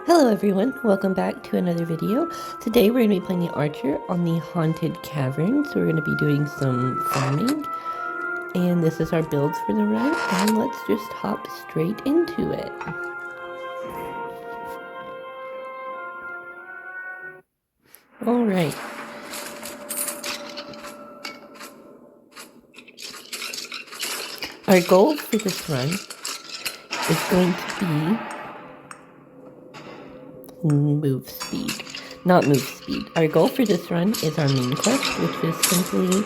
Hello everyone, welcome back to another video. Today we're going to be playing the Archer on the Haunted Caverns. We're going to be doing some farming, and this is our builds for the run, and let's just hop straight into it. Alright. Our goal for this run is going to be move speed. Not move speed. Our goal for this run is our main quest, which is simply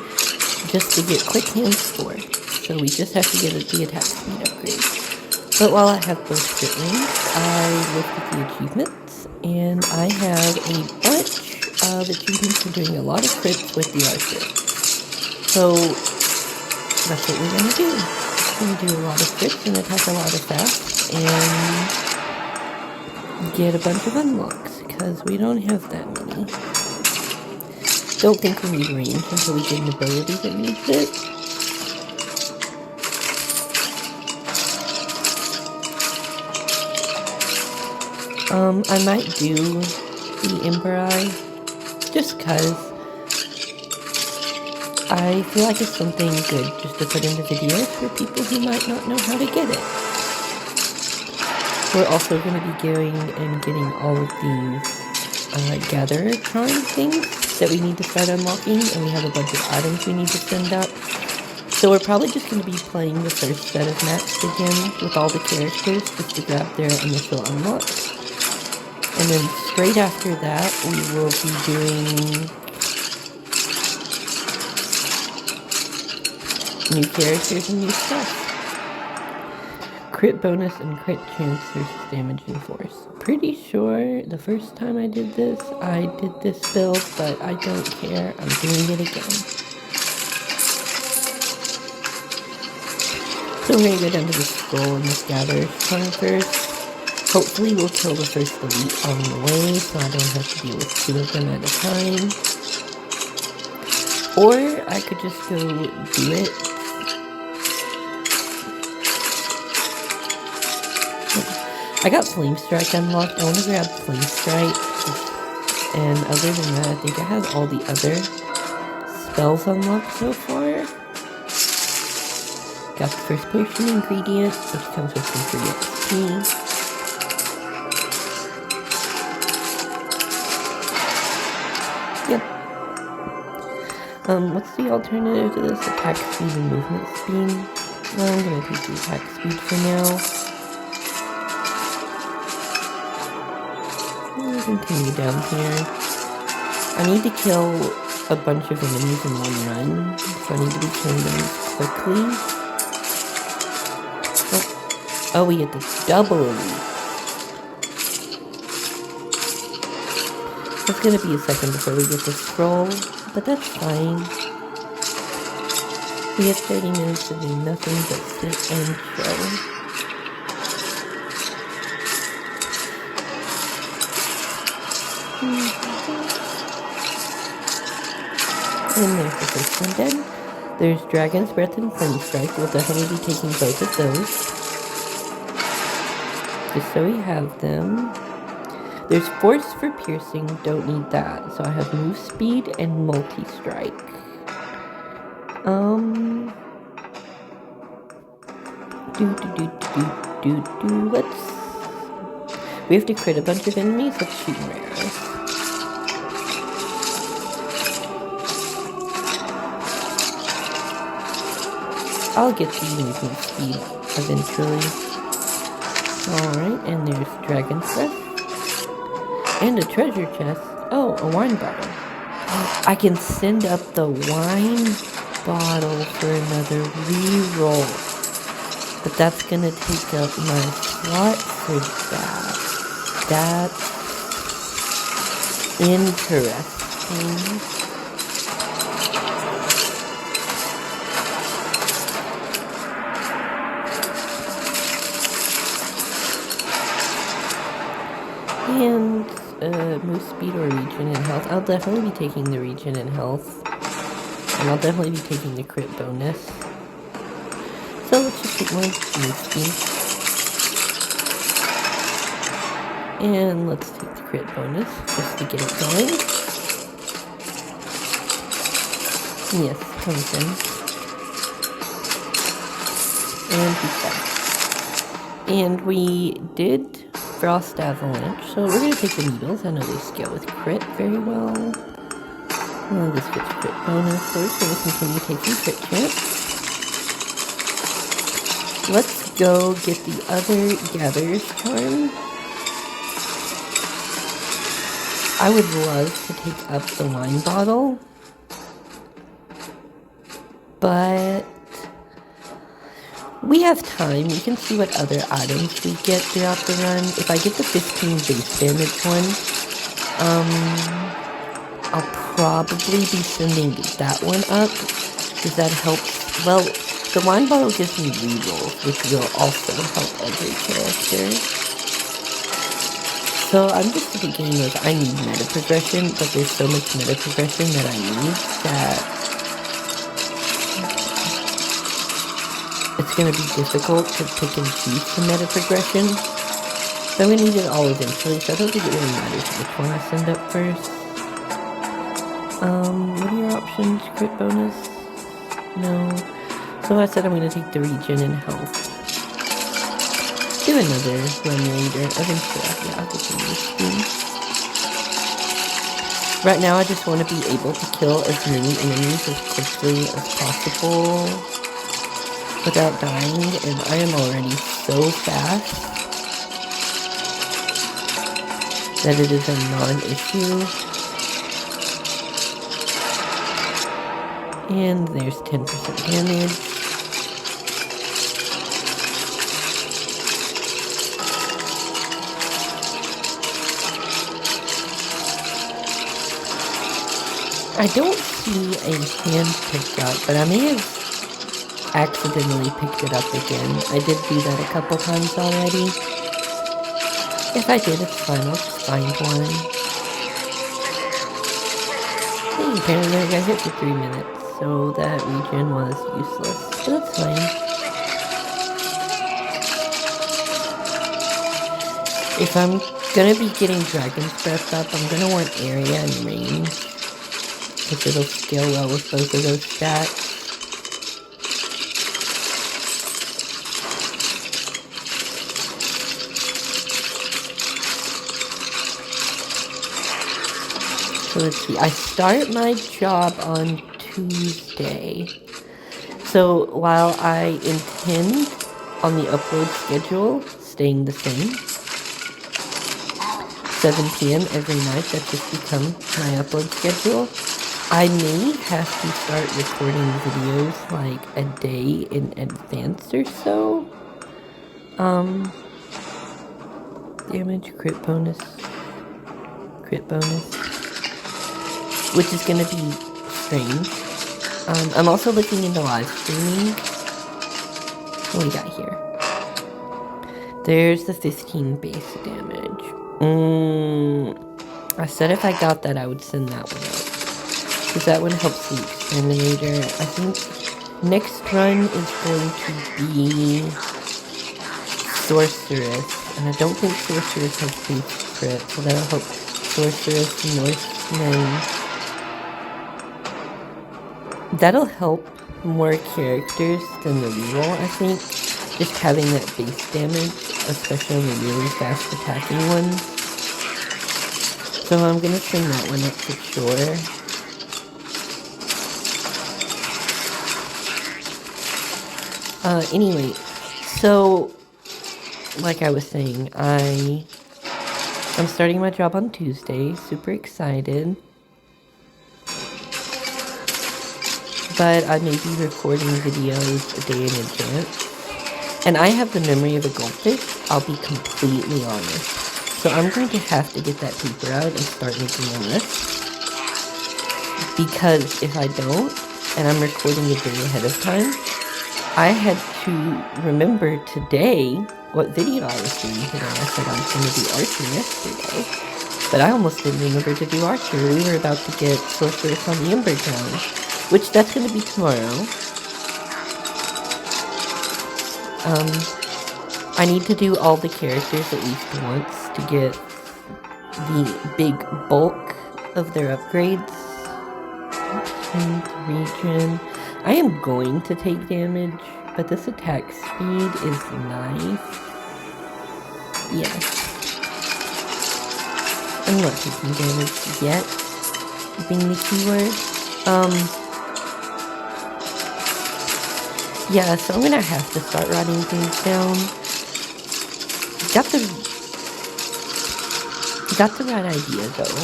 just to get quick hands 4. So we just have to get the attack speed upgrade. But while I have both crit rings, I looked at the achievements, and I have a bunch of achievements for doing a lot of crits with the Archer. So that's what we're going to do. We're going to do a lot of crits and attack a lot of fast, and get a bunch of unlocks, because we don't have that many. Don't think we need range until we get an ability that needs it. I might do the Ember Eye, just cause I feel like it's something good just to put into videos for people who might not know how to get it. We're also going to be going and getting all of these gatherer charm things that we need to start unlocking, and we have a bunch of items we need to send up. So we're probably just going to be playing the first set of maps again with all the characters just to grab their initial unlocks. And then straight after that, we will be doing new characters and new stuff. Crit bonus and crit chance versus damage and force. Pretty sure the first time I did this build, but I don't care. I'm doing it again. So we're going to go down to the scroll and this gather charm first. Hopefully we'll kill the first elite on the way, so I don't have to deal with 2 of them at a time. Or I could just go do it. I got Flame Strike unlocked. I want to grab Flame Strike. And other than that, I think I have all the other spells unlocked so far. Got the first potion ingredient, which comes with some free XP. Yep. What's the alternative to this? Attack speed and movement speed? Well, I'm gonna take the attack speed for now. Continue down here. I need to kill a bunch of enemies in one run, so I need to be killing them quickly. Oh, we get the double elite. It's gonna be a second before we get the scroll, but that's fine. We have 30 minutes to do nothing but sit and chill. And there's the first one dead. There's Dragon's Breath and Flame Strike. We'll definitely be taking both of those, just so we have them. There's Force for Piercing. Don't need that. So I have Move Speed and Multi-Strike. Let's... We have to crit a bunch of enemies. Let's shoot rares. I'll get the movement speed eventually. Alright, and there's Dragon's Breath. And a treasure chest. Oh, a wine bottle. I can send up the wine bottle for another reroll. But that's gonna take up my slot for that. That's interesting. And move speed or regen and health. I'll definitely be taking the regen and health. And I'll definitely be taking the crit bonus. So let's just take my move speed. And let's take the crit bonus just to get it going. Yes, comes in. And he's back. And we did Frost Avalanche, so we're going to take the needles. I know they scale with crit very well. Well, this gets crit bonus, so we're just going to continue taking crit chance. Let's go get the other Gatherer's Charm. I would love to take up the wine bottle, but we have time. We can see what other items we get throughout the run. If I get the 15 base damage one, I'll probably be sending that one up, because that helps. Well, the wine bottle gives me rerolls, which will also help every character. So I'm just thinking like I need meta progression, but there's so much meta progression that I need that it's going to be difficult to pick and choose the meta progression. But we need it all eventually, so I don't think it really matters which one I send up first. What are your options? Crit bonus? No. So I said I'm going to take the regen and health. Do another run later. Eventually, yeah, I'll continue this game. Right now, I just want to be able to kill as many enemies as quickly as possible without dying, and I am already so fast that it is a non-issue. And there's 10% damage. I don't see a hand picked up, but I may have accidentally picked it up again. I did do that a couple times already. If I did, it's fine. I'll just find one. Hey, apparently I got hit for 3 minutes, so that regen was useless. But that's fine. If I'm gonna be getting Dragon's Breath up, I'm gonna want area and range, because it'll scale well with both of those stats. So let's see, I start my job on Tuesday. So while I intend on the upload schedule staying the same, 7 p.m. every night, that's just become my upload schedule, I may have to start recording videos like a day in advance or so. Damage, crit bonus, which is gonna be strange. I'm also looking into live streaming. What do we got here? There's the 15 base damage. I said if I got that, I would send that one out, because that one helps the exterminator. I think next run is going to be Sorceress, and I don't think Sorceress has base crit, so that'll help Sorceress, Norseman. That'll help more characters than the reroll, I think. Just having that base damage, especially on the really fast attacking ones. So I'm gonna send that one up for sure. Anyway, so like I was saying, I'm starting my job on Tuesday. Super excited. But I may be recording videos a day in advance. And I have the memory of a goldfish, I'll be completely honest. So I'm going to have to get that paper out and start making a list. Because if I don't, and I'm recording a day ahead of time, I had to remember today what video I was doing today. I said I was going to do Archer yesterday, but I almost didn't remember to do Archer. We were about to get Sorceress on the Ember Ground, which that's going to be tomorrow. I need to do all the characters at least once to get the big bulk of their upgrades. And region. I am going to take damage, but this attack speed is nice. Yes. I'm not taking damage yet, being the keyword. Yeah, so I'm gonna have to start writing things down. Got the right idea though.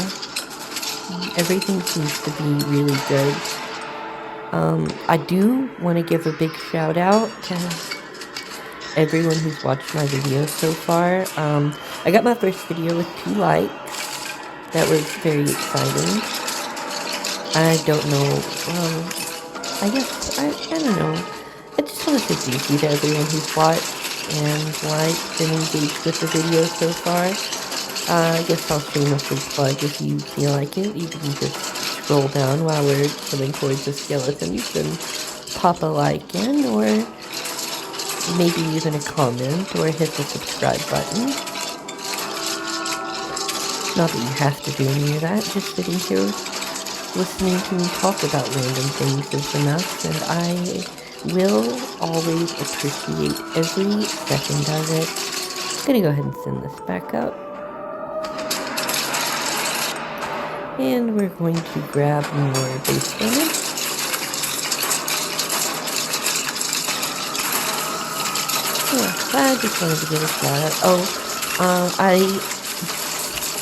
Everything seems to be really good. I do want to give a big shout out to everyone who's watched my videos so far. I got my first video with 2 likes. That was very exciting. I don't know, I guess, I don't know. I just want to say thank you to everyone who's watched and liked and engaged with the video so far. I guess I'll shamelessly plug if you feel like it. You can just scroll down while we're killing towards the skeletons and pop a like in, or maybe even a comment, or hit the subscribe button. Not that you have to do any of that, just sitting here listening to me talk about random things is enough, and I will always appreciate every second of it. I'm gonna go ahead and send this back up. And we're going to grab more base damage. Yeah, I just wanted to give a shout out.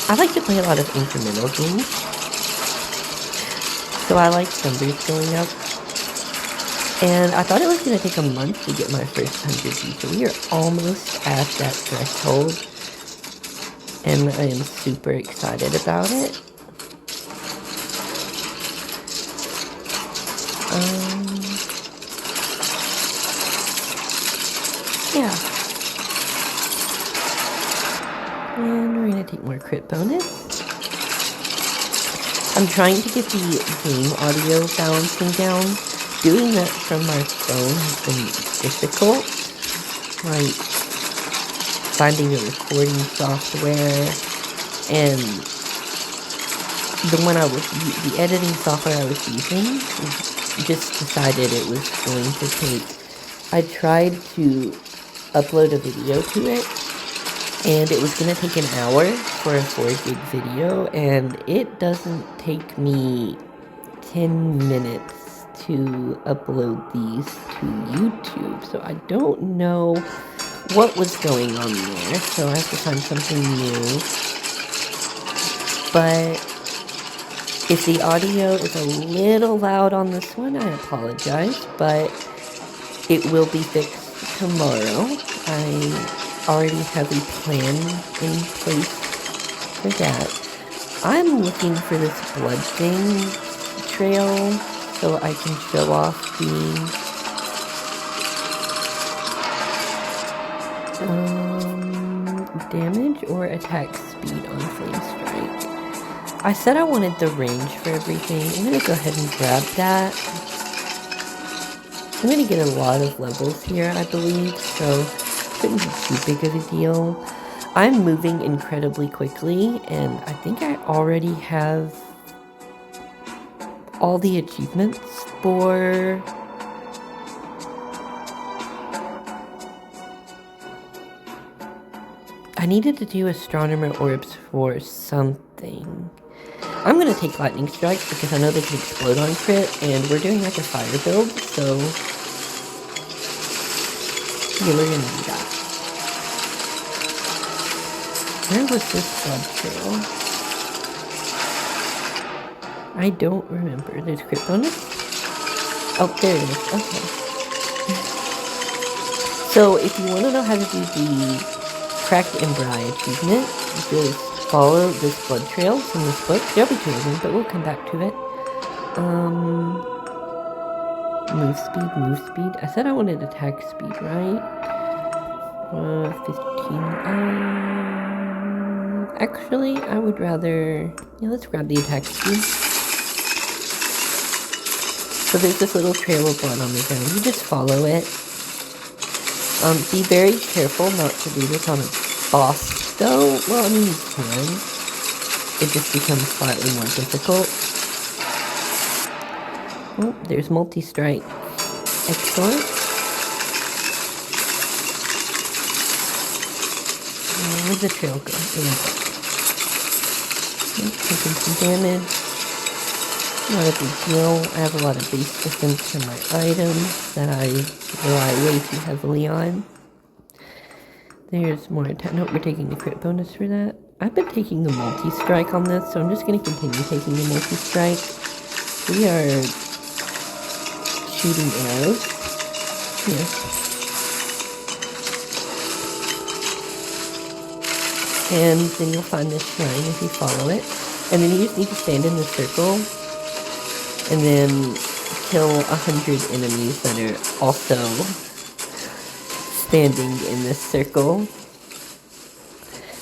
I like to play a lot of incremental games. So I like numbers going up. And I thought it was going to take a month to get my first 100 views. So we are almost at that threshold. And I am super excited about it. Yeah. And we're gonna take more crit bonus. I'm trying to get the game audio balancing down. Doing that from my phone has been difficult. Like, finding a recording software, and the editing software I was using just decided it was going to take. I tried to upload a video to it, and it was going to take an hour for a 4 gig video, and it doesn't take me 10 minutes to upload these to YouTube, so I don't know what was going on there, so I have to find something new. But if the audio is a little loud on this one, I apologize, but it will be fixed tomorrow. I already have a plan in place for that. I'm looking for this blood thing trail so I can show off the damage or attack speed on Flame Strike. I said I wanted the range for everything. I'm going to go ahead and grab that. I'm going to get a lot of levels here, I believe, so it shouldn't be too big of a deal. I'm moving incredibly quickly, and I think I already have all the achievements for... I needed to do astronomer orbs for something. I'm going to take lightning strikes because I know they can explode on crit, and we're doing like a fire build, so yeah, we're going to do that. Where was this blood trail? I don't remember. There's crit bonus? Oh, there it is. Okay. So if you want to know how to do the Cracked Embry achievement, just follow this blood trail from this book. There'll be 2 of them, but we'll come back to it. Move speed. I said I wanted attack speed, right? 15. Actually, I would rather... Yeah, let's grab the attack speed. So there's this little trail of blood on the ground. You just follow it. Be very careful not to do this on a boss, though. Well, I mean, you can. it just becomes slightly more difficult. Oh, there's multi-strike. Excellent. Where'd the trail go? Taking some damage. Not a big deal. I have a lot of base defense for my items that I rely way too heavily on. There's more attack. Nope, we're taking the crit bonus for that. I've been taking the multi-strike on this, so I'm just going to continue taking the multi-strike. We are shooting arrows. Yeah. And then you'll find this shrine if you follow it. And then you just need to stand in the circle and then kill 100 enemies that are also standing in this circle,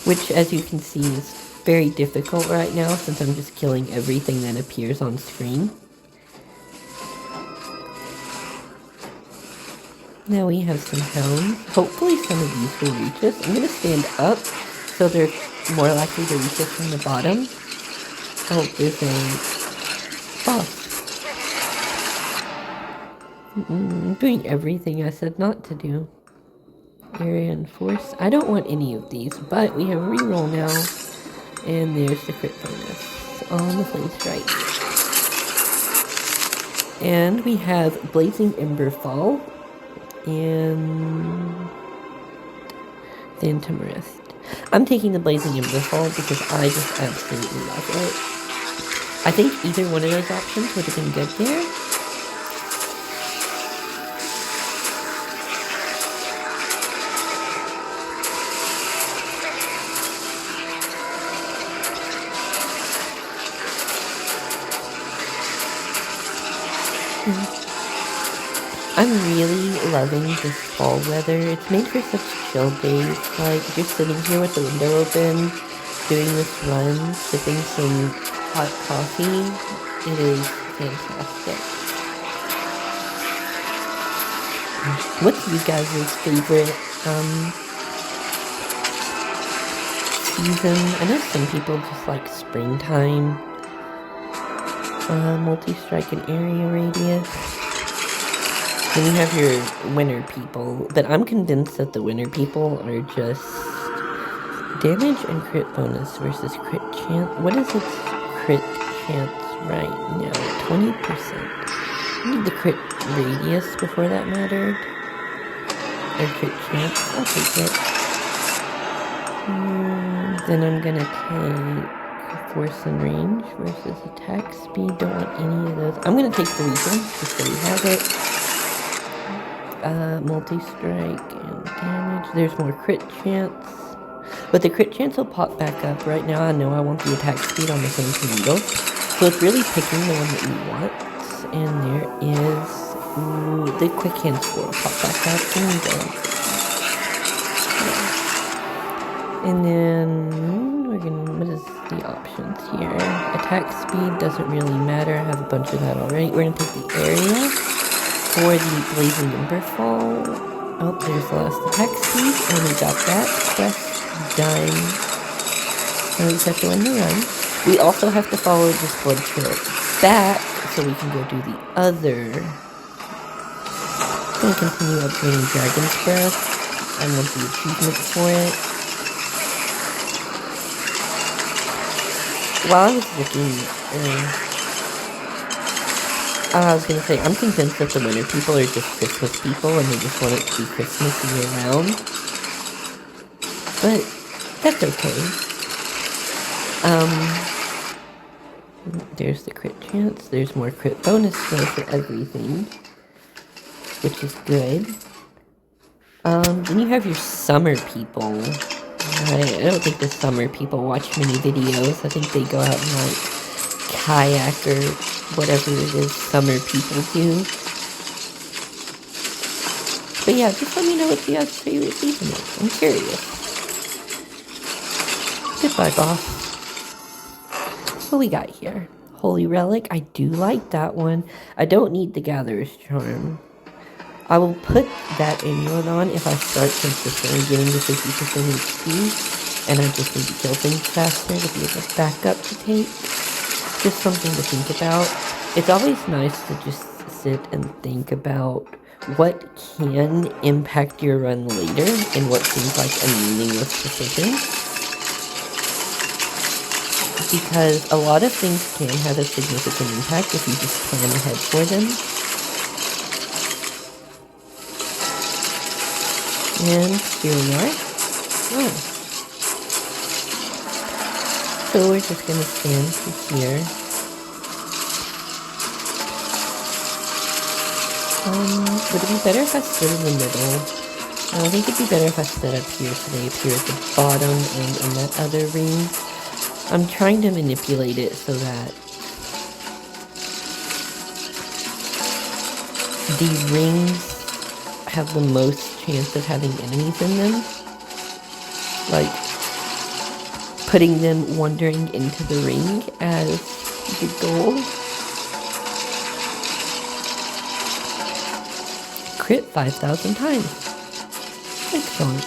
which, as you can see, is very difficult right now since I'm just killing everything that appears on screen. Now we have some hounds. Hopefully some of these will reach us. I'm going to stand up so they're more likely to reach us from the bottom. Oh, there's a boss. I'm doing everything I said not to do. Area and force. I don't want any of these, but we have a reroll now. And there's the crit bonus on the flame strike. And we have Blazing Ember Fall and Phantom Wrist. I'm taking the Blazing Ember Fall because I just absolutely love it. I think either one of those options would have been good there. I'm really loving this fall weather. It's made for such chill days, like just sitting here with the window open, doing this run, sipping some hot coffee. It is fantastic. What's you guys' favorite season? I know some people just like springtime. Multi-strike and area radius. Then you have your winter people, but I'm convinced that the winter people are just damage and crit bonus versus crit chance. What is its crit chance right now? 20%. I need the crit radius before that mattered. Or crit chance. I'll take it. Then I'm gonna take force and range versus attack speed. Don't want any of those. I'm gonna take the region just so we have it. Multi-strike and damage. There's more crit chance. But the crit chance will pop back up. Right now I know I want the attack speed on the same needle. So it's really picking the one that you want. And there is... Ooh, the quick hand score will pop back up. There we go. Yeah. And then... we're gonna... what is the options here? Attack speed doesn't really matter. I have a bunch of that already. We're gonna take the area. For the Blazing Ember Fall. Oh, there's the last attack speed, and we got that quest done. Now we just have to win the run. We also have to follow this blood trail back, so we can go do the other. I'm gonna continue upgrading Dragon's Breath. I want the achievement for it. While I was looking... I was gonna say, I'm convinced that the winter people are just Christmas people and they just want it to be Christmas year round. But, that's okay. There's the crit chance. There's more crit bonus for everything, which is good. Then you have your summer people. I don't think the summer people watch many videos. I think they go out and like kayak or whatever it is summer people do. But yeah, just let me know what you guys' favorite season is. I'm curious. Goodbye, boss. What we got here? Holy Relic. I do like that one. I don't need the Gatherer's Charm. I will put that amulet on if I start consistently getting to 50% HP. and I just need to kill things faster to be a backup to take. Just something to think about. It's always nice to just sit and think about what can impact your run later and what seems like a meaningless decision. Because a lot of things can have a significant impact if you just plan ahead for them. And here we are. Oh. So we're just going to stand here. Would it be better if I stood in the middle? I think it'd be better if I stood up here today, up here at the bottom and in that other ring. I'm trying to manipulate it so that the rings have the most chance of having enemies in them. Like, putting them wandering into the ring as the goal. Crit 5,000 times. Excellent.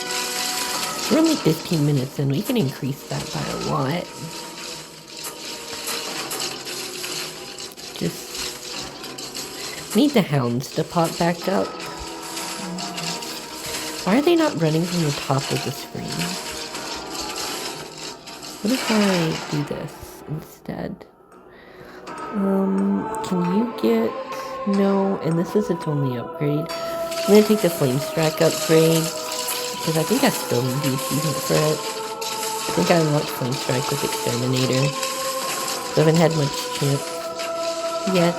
We're only 15 minutes in. We can increase that by a lot. Just need the hounds to pop back up. Why are they not running from the top of the screen? What if I do this instead? Can you get... No, and this is its only upgrade. I'm going to take the Flame Strike upgrade, because I think I still need the achievement for it. I think I unlocked Flame Strike with Exterminator. So I haven't had much chance yet.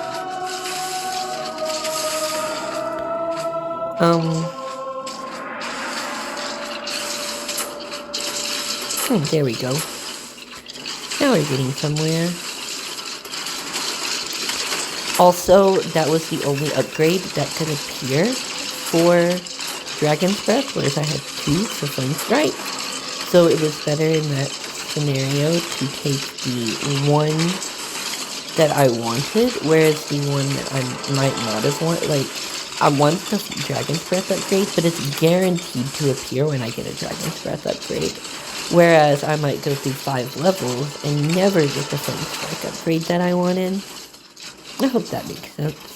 There we go. Now we're getting somewhere. Also, that was the only upgrade that could appear for Dragon's Breath, whereas I had 2 for Flame Strike. So it was better in that scenario to take the one that I wanted, whereas the one that I might not have wanted, like, I want the Dragon's Breath upgrade, but it's guaranteed to appear when I get a Dragon's Breath upgrade. Whereas I might go through 5 levels and never get the Flame Strike upgrade that I wanted. I hope that makes sense.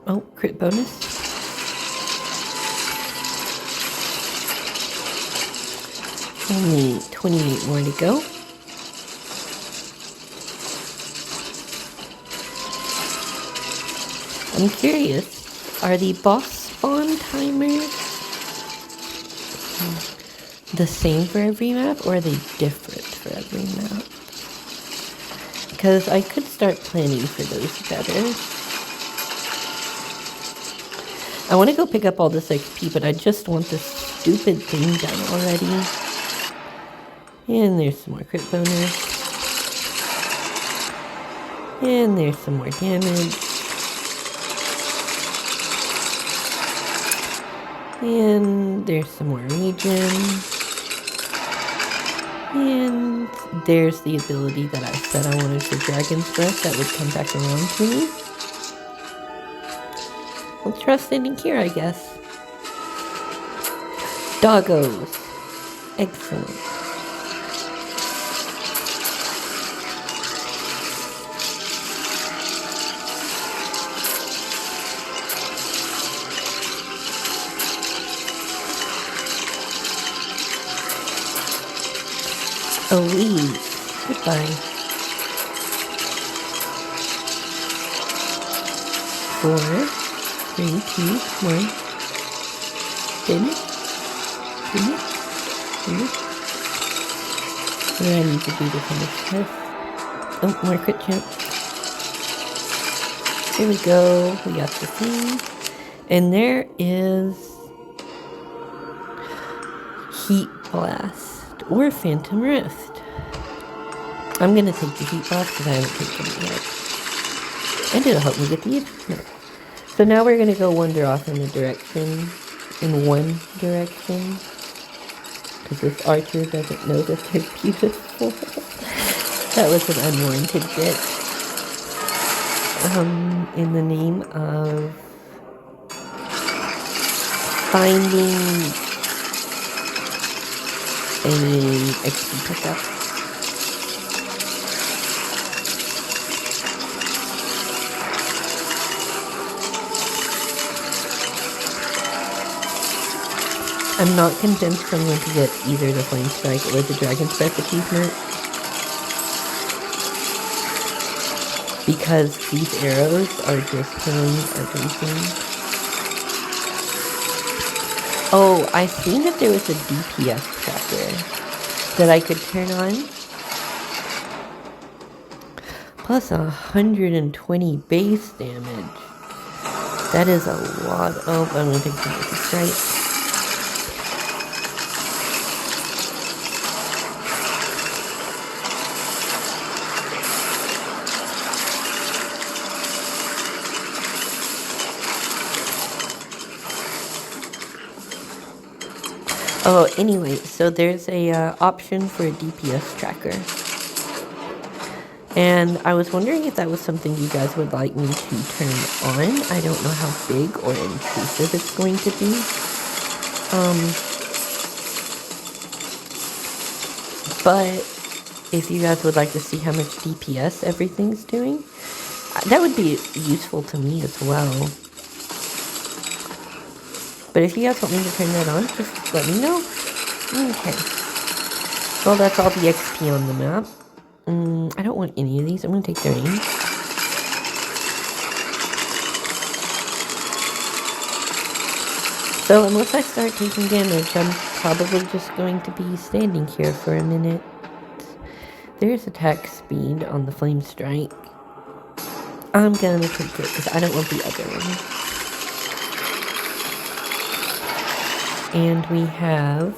Oh, crit bonus. Only 28 more to go. I'm curious, are the boss spawn timers the same for every map, or are they different for every map? Because I could start planning for those better. I want to go pick up all this XP, but I just want this stupid thing done already. And there's some more crit bonus. And there's some more damage. And there's some more regen. And there's the ability that I said I wanted for Dragon's Breath that would come back around to me. I'll trust ending here, I guess. Doggos. Excellent. Oh, wait. Goodbye. 4, 3, 2, 1. Finish. Finish. Finish. What do I need to do to finish this? Oh, more crit chance. Here we go. We got the thing. And there is Heat Blast or Phantom Rift. I'm going to take the heat box because I haven't taken it yet. And it'll help me get the achievement. So now we're going to go wander off in one direction. Because this archer doesn't know that they're beautiful. That was an unwarranted bit. In the name of finding an XP pickup. I'm not convinced I'm going to get either the Flame Strike or the Dragon's Breath achievement. Because these arrows are just killing everything. Oh, I seen that there was a DPS tracker that I could turn on. Plus 120 base damage. That is a lot. Oh, I'm going to take the Mythic Strike. Oh, anyway, so there's a option for a DPS tracker. And I was wondering if that was something you guys would like me to turn on. I don't know how big or intrusive it's going to be. But if you guys would like to see how much DPS everything's doing, that would be useful to me as well. But if you guys want me to turn that on, just let me know. Okay. Well, that's all the XP on the map. I don't want any of these. I'm going to take their names. So unless I start taking damage, I'm probably just going to be standing here for a minute. There's attack speed on the Flame Strike. I'm going to take it because I don't want the other one. And we have,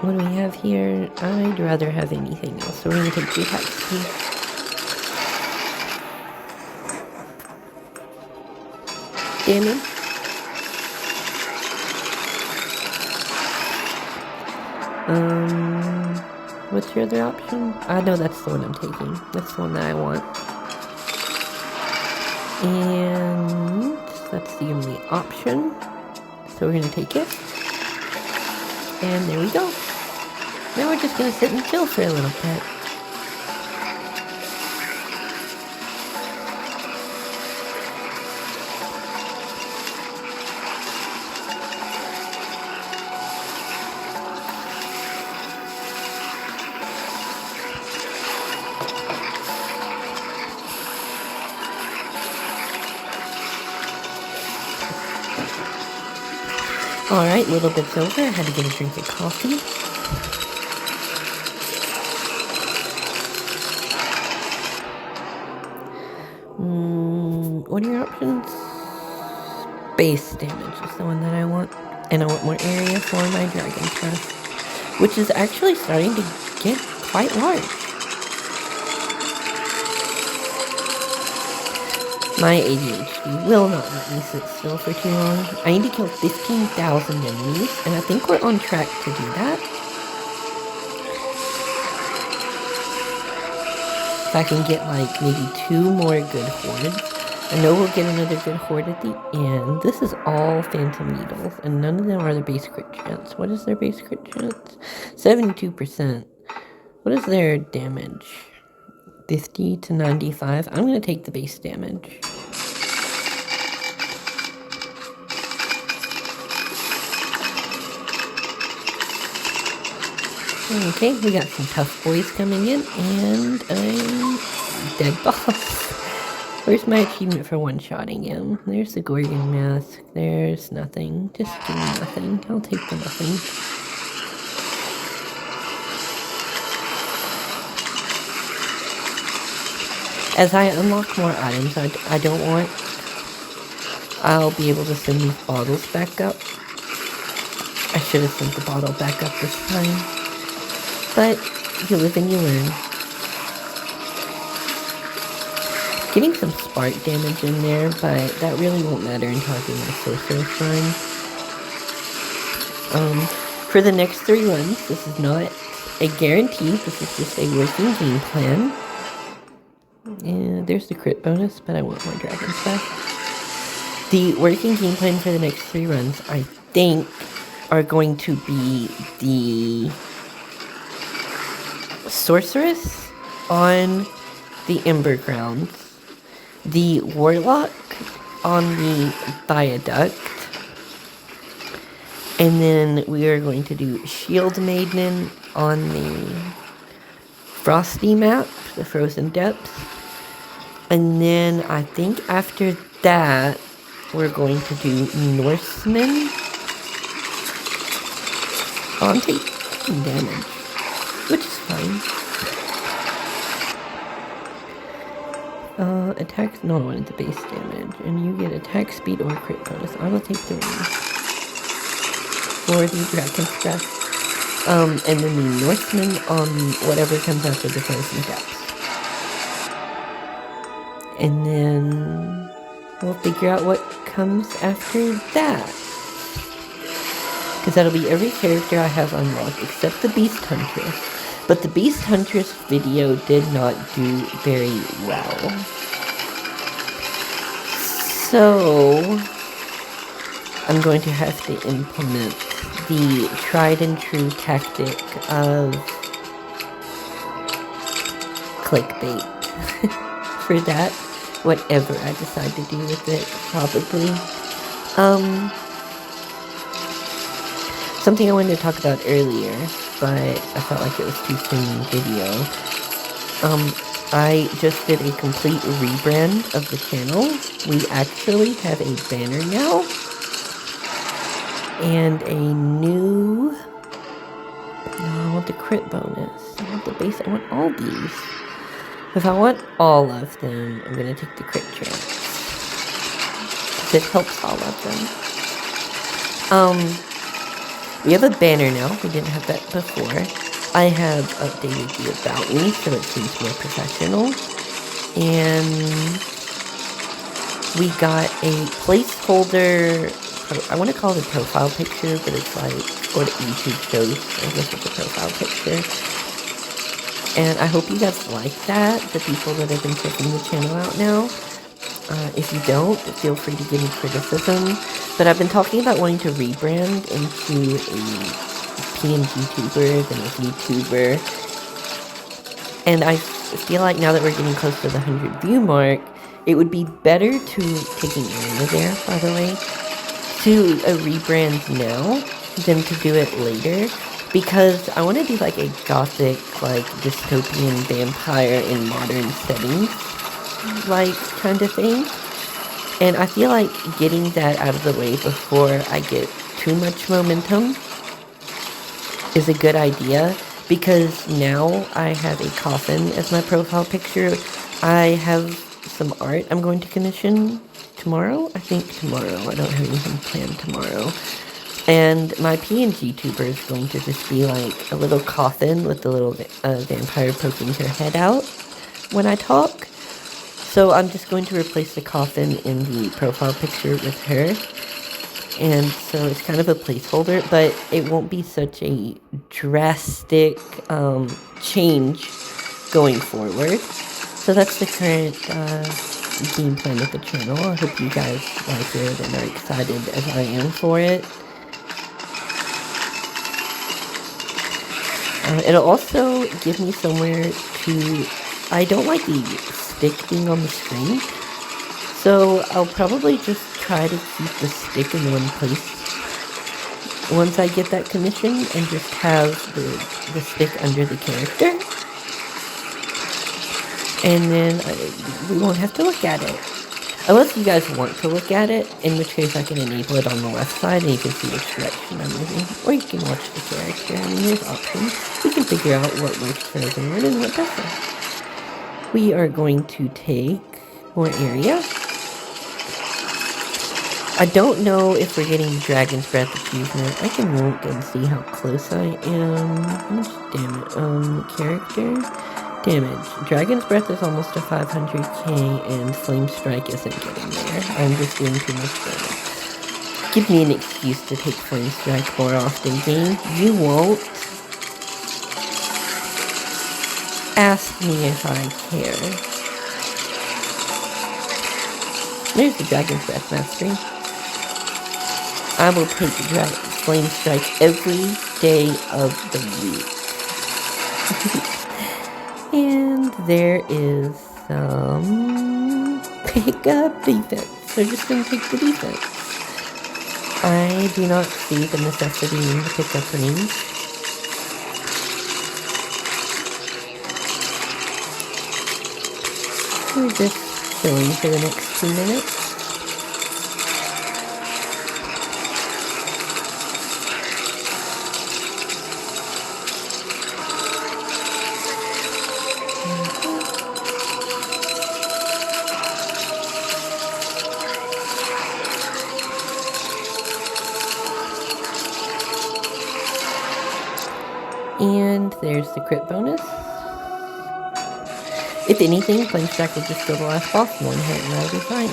what do we have here? I'd rather have anything else, so we're going to take the attack speed. Damage. What's your other option? I know that's the one I'm taking. That's the one that I want. And that's the only option. So we're going to take it. And there we go. Now we're just going to sit and chill for a little bit. Alright, a little bit's over. I had to get a drink of coffee. What are your options? Base damage is the one that I want. And I want more area for my Dragon's Breath, which is actually starting to get quite large. My ADHD will not let me sit still for too long. I need to kill 15,000 enemies, and I think we're on track to do that. If I can get like maybe 2 more good hordes. I know we'll get another good horde at the end. This is all Phantom Needles, and none of them are the base crit chance. What is their base crit chance? 72%. What is their damage? 50 to 95. I'm going to take the base damage. Okay, we got some tough boys coming in, and a dead boss. Where's my achievement for one-shotting him? There's the Gorgon mask. There's nothing. Just give me nothing. I'll take the nothing. As I unlock more items, I don't want... I'll be able to send these bottles back up. I should have sent the bottle back up this time. But You live and you learn. Getting some spark damage in there, but that really won't matter until I do my sorceress run. For the next 3 runs, this is not a guarantee, this is just a working game plan. And there's the crit bonus, but I want more dragon stuff. The working game plan for the next 3 runs, I think, are going to be the sorceress on the Ember Grounds, the warlock on the viaduct, and then we are going to do Shield Maiden on the Frosty map, the Frozen Depths. And then I think after that, we're going to do Norsemen. Oh, I'm taking damage, which is fine. Attacks, no, I wanted the base damage. And you get attack speed or crit bonus. I will take the range for the dragon stuff. And then the Norsemen on whatever comes after the Frozen Depths. And then we'll figure out what comes after that. Because that'll be every character I have unlocked except the Beast Huntress. But the Beast Huntress video did not do very well. So I'm going to have to implement the tried and true tactic of clickbait for that. Whatever I decide to do with it, probably. Something I wanted to talk about earlier, but I felt like it was too soon in the video. I just did a complete rebrand of the channel. We actually have a banner now. And a new... No, I want the crit bonus. I want the base. I want all these. If I want all of them, I'm going to take the crit chance. It helps all of them. We have a banner now. We didn't have that before. I have updated the About Me, so it seems more professional. And we got a placeholder, I want to call it a profile picture, but it's like what YouTube shows. I guess it's a profile picture. And I hope you guys like that, the people that have been checking the channel out now. If you don't, feel free to give me criticism. But I've been talking about wanting to rebrand into a PNG tuber, then a VTuber. And I feel like now that we're getting close to the 100 view mark, it would be better to, taking Arena there, by the way, to a rebrand now than to do it later. Because I want to do like a gothic, like dystopian vampire in modern settings, like kind of thing. And I feel like getting that out of the way before I get too much momentum is a good idea. Because now I have a coffin as my profile picture. I have some art I'm going to commission tomorrow. I think tomorrow. I don't have anything planned tomorrow. And my PNG tuber is going to just be like a little coffin with the little vampire poking her head out when I talk. So I'm just going to replace the coffin in the profile picture with her. And so it's kind of a placeholder, but it won't be such a drastic change going forward. So that's the current game plan with the channel. I hope you guys like it and are excited as I am for it. It'll also give me somewhere to... I don't like the stick being on the screen, so I'll probably just try to keep the stick in one place once I get that commission, and just have the stick under the character. And then we won't have to look at it. Unless you guys want to look at it, in which case I can enable it on the left side and you can see which direction I'm moving. Or you can watch the character. I mean, there's options. We can figure out what works for everyone and what doesn't. We are going to take more area. I don't know if we're getting the Dragon's Breath achievement. I can look and see how close I am. How much damage? Character damage. Dragon's Breath is almost a 500k, and Flame Strike isn't getting there. I'm just doing too much damage. Give me an excuse to take Flame Strike more often, game. You won't. Ask me if I care. There's the Dragon's Breath Mastery. I will take Flame Strike every day of the week. And there is some pick up defense. So just gonna take the defense. I do not see the necessity in the pick up range. We're just chilling for the next 2 minutes. And there's the crit bonus. If anything, Flame Strike will just kill the last boss in one hit, and that'll be fine.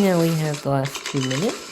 Now we have the last 2 minutes.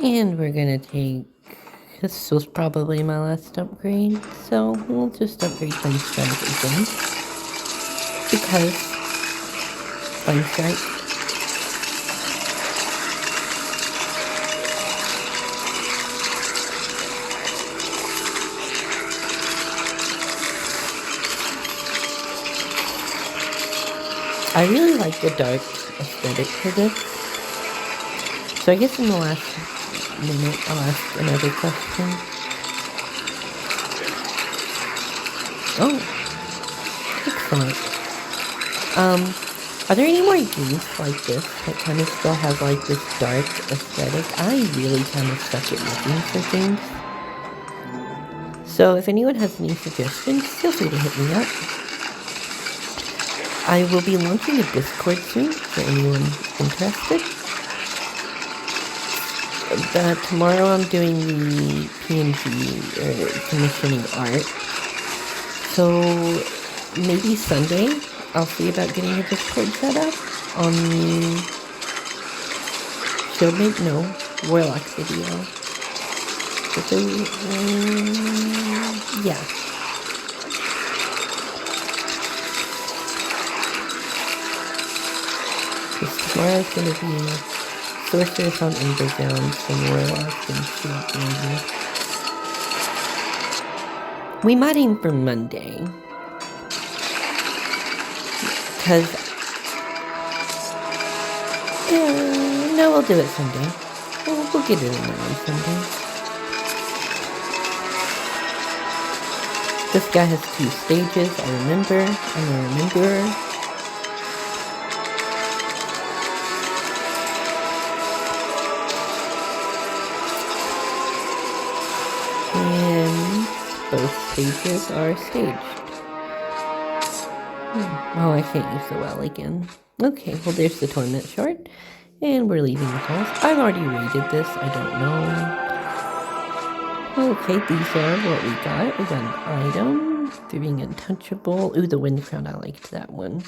And we're gonna take, this was probably my last upgrade, so we'll just upgrade Flame Strike again. Because Flame Strike. I really like the dark aesthetic for this. So I guess in the last minute, I'll ask another question. Oh, excellent. Are there any more games like this that kind of still have like this dark aesthetic? I really kind of suck at looking for things. So if anyone has any suggestions, feel free to hit me up. I will be launching a Discord soon for anyone interested. Tomorrow I'm doing the PNG, commissioning art. So maybe Sunday I'll see about getting a Discord set up on the Shieldmate, no, Warlock video. So, yeah. Because tomorrow's gonna be Sorceress on Underground, some Warlock and Shieldmate. We might aim for Monday. Because, no, we'll do it Sunday. We'll get it in there on Sunday. This guy has 2 stages, I remember. I'm a rememberer. And both stages are staged. Oh, I can't use the well again. Okay, well there's the Torment short. And we're leaving the halls. I've already rated this, I don't know. Okay, these are what we got. We got an item. They're being untouchable. Ooh, the Wind Crown, I liked that one.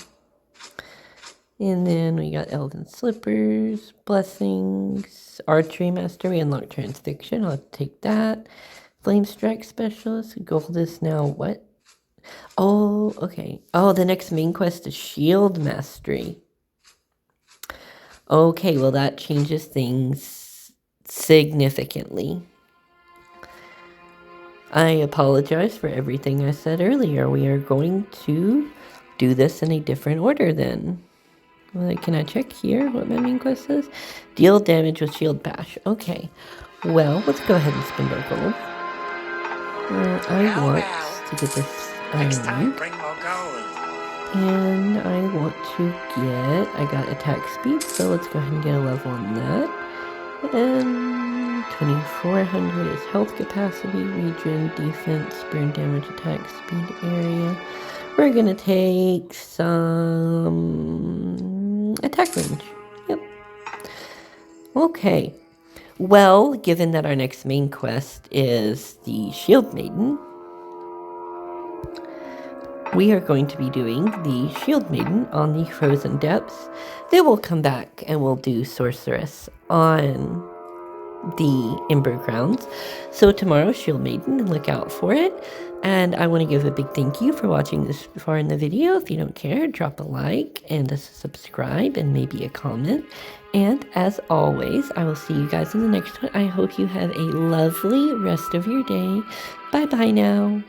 And then we got Elven Slippers, Blessings, Archery Master. We unlocked Transfixion. I'll take that. Flame Strike Specialist. Gold is now what? Oh, okay. Oh, the next main quest is Shield Mastery. Okay, well that changes things significantly. I apologize for everything I said earlier. We are going to do this in a different order then. Can I check here what my main quest says? Deal damage with shield bash. Okay. Well, let's go ahead and spend our gold. I want to get this iron. Bring more gold. And I want to get... I got attack speed, so let's go ahead and get a level on that. And 2400 is health capacity, regen, defense, burn damage, attack speed, area. We're gonna take some attack range. Yep. Okay. Well, given that our next main quest is the Shield Maiden, we are going to be doing the Shield Maiden on the Frozen Depths. Then we'll come back and we'll do Sorceress on the Ember Grounds. So tomorrow, Shield Maiden, look out for it. And I want to give a big thank you for watching this far in the video. If you don't care, drop a like and a subscribe and maybe a comment. And as always, I will see you guys in the next one. I hope you have a lovely rest of your day. Bye-bye now.